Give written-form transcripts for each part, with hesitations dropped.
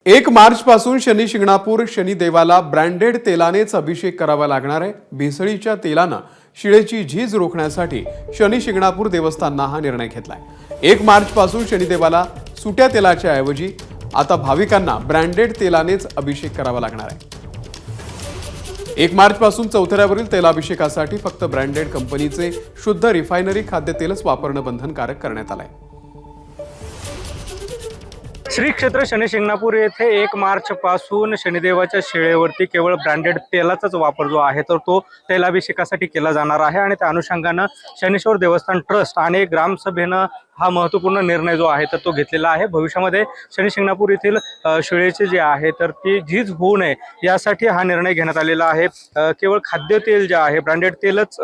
1 मार्च पासून शनी शिंगणापूर शनिदेवाला ब्रँडेड तेलानेच अभिषेक करावा लागणार आहे। भेसळीच्या तेलानं शिळेची झीज रोखण्यासाठी शनी शिंगणापूर देवस्थाननं हा निर्णय घेतलाय। 1 मार्च पासून शनिदेवाला सुट्या तेलाच्या ऐवजी आता भाविकांना ब्रँडेड तेलानेच अभिषेक करावा लागणार आहे। 1 मार्च पासून चौथऱ्यावरील तेलाभिषेकासाठी फक्त ब्रँडेड कंपनीचे शुद्ध रिफायनरी खाद्यतेलच वापरणं बंधनकारक करण्यात आलंय। श्री क्षेत्र शनी शिंगणापूर येथे 1 मार्च पासून शनिदेवाच्या शिळेवरती केवळ ब्रँडेड तेलाचाच वापर जो आहे तर तो तेलाभिषेकासाठी केला जाणार आहे आणि त्या अनुषंगानं शनीश्वर देवस्थान ट्रस्ट आणि ग्रामसभेनं हा महत्त्वपूर्ण निर्णय जो आहे तर तो घेतलेला आहे। भविष्यामध्ये शनी शिंगणापूर येथील शिळेचे जे आहे तर ती झीज होऊ नये यासाठी हा निर्णय घेण्यात आलेला आहे। केवळ खाद्यतेल जे आहे ब्रँडेड तेलच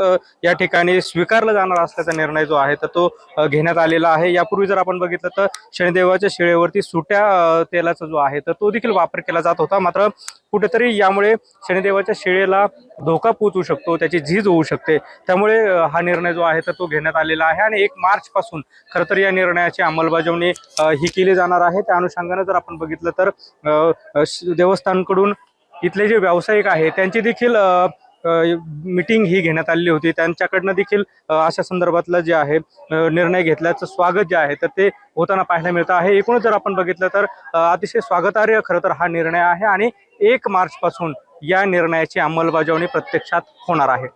या ठिकाणी स्वीकारलं जाणार असल्याचा निर्णय जो आहे तर तो घेण्यात आलेला आहे। यापूर्वी जर आपण बघितलं तर शनिदेवाच्या शिळेवरती सुट्या तेलाचा जो आहे तर तो देखील वापर केला जात होता, मात्र कुठेतरी यामुळे शनिदेवाच्या शिळेला धोका पोहोचू शकतो, त्याची झीज होऊ शकते, त्यामुळे हा निर्णय जो आहे तर तो घेण्यात आलेला आहे। आणि 1 मार्च पासून खरं तर या निर्णयाची अंमलबजावणी ही केली जाणार आहे। त्या अनुषंगाने जर आपण बघितलं तर देवस्थानकडून इथले जे व्यावसायिक आहे त्यांची देखील मीटिंग ही घेण्यात आलेली होती। त्यांच्याकडनं देखील अशा संदर्भातलं जे आहे निर्णय घेतल्याचं स्वागत जे आहे तर ते होताना पाहायला मिळतं आहे। एकूणच जर आपण बघितलं तर अतिशय स्वागतार्ह खरं तर हा निर्णय आहे आणि 1 मार्च पासून या निर्णयाची अंमलबजावणी प्रत्यक्षात होणार आहे।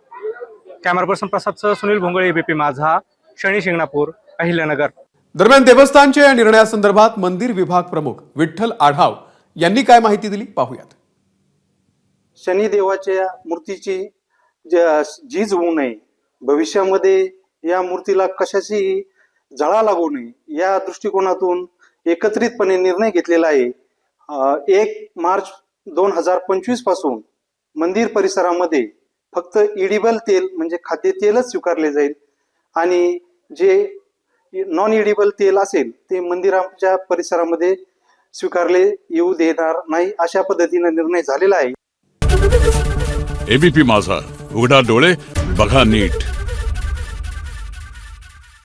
कॅमेरा पर्सन प्रसादसह सुनील भोंगळे, एबीपी माझा, शनी शिंगणापूर, अहिल्यानगर। दरम्यान देवस्थानच्या या निर्णयासंदर्भात मंदिर विभाग प्रमुख विठ्ठल आढाव यांनी काय माहिती दिली पाहूयात। शनिदेवाच्या मूर्तीची झीज होऊ नये, भविष्यामध्ये या मूर्तीला कशाची झळा लागू नये या दृष्टिकोनातून एकत्रितपणे निर्णय घेतलेला आहे। 1 मार्च 2025 पासून मंदिर परिसरामध्ये फक्त इडिबल तेल म्हणजे खाद्यतेलच स्वीकारले जाईल आणि जे नॉन इडिबल तेल असेल ते मंदिराच्या परिसरामध्ये स्वीकारले येऊ देणार नाही, अशा पद्धतीने निर्णय झालेला आहे। एबीपी माझा, उघडा डोळे बघा नीट।